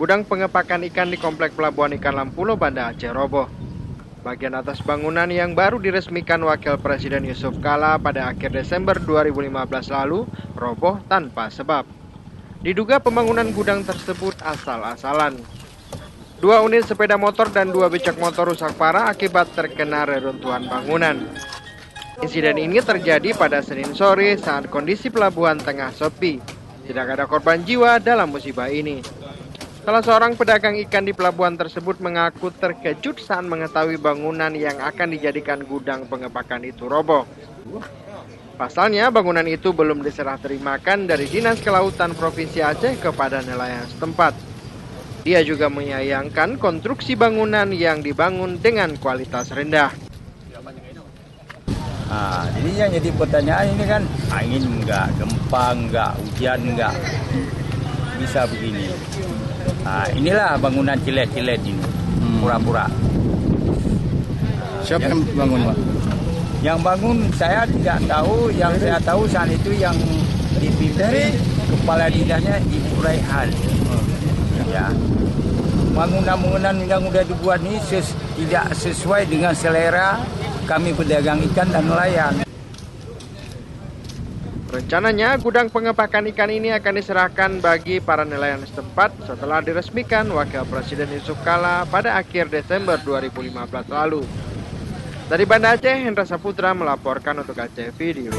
Gudang pengepakan ikan di Komplek Pelabuhan Ikan Lampulo, Banda Aceh roboh. Bagian atas bangunan yang baru diresmikan Wakil Presiden Yusuf Kala pada akhir Desember 2015 lalu roboh tanpa sebab. Diduga pembangunan gudang tersebut asal-asalan. 2 unit sepeda motor dan 2 becak motor rusak parah akibat terkena reruntuhan bangunan. Insiden ini terjadi pada Senin sore saat kondisi pelabuhan tengah sepi. Tidak ada korban jiwa dalam musibah ini. Salah seorang pedagang ikan di pelabuhan tersebut mengaku terkejut saat mengetahui bangunan yang akan dijadikan gudang pengepakan itu roboh. Pasalnya, bangunan itu belum diserah terimakan dari Dinas Kelautan Provinsi Aceh kepada nelayan setempat. Dia juga menyayangkan konstruksi bangunan yang dibangun dengan kualitas rendah. Jadinya jadi pertanyaan ini kan, angin enggak, gempa enggak, hujan enggak, bisa begini. Inilah bangunan cilet-cilet ini, pura-pura. Siapa yang bangun, Pak? Yang bangun saya tidak tahu, yang saya tahu saat itu yang dipimpin kepala dinasnya Ibu Raihan. Ya, bangunan-bangunan yang sudah dibuat ini tidak sesuai dengan selera kami pedagang ikan dan nelayan. Rencananya, gudang pengepakan ikan ini akan diserahkan bagi para nelayan setempat setelah diresmikan Wakil Presiden Yusuf Kala pada akhir Desember 2015 lalu. Dari Banda Aceh, Hendra Saputra melaporkan untuk Aceh Video.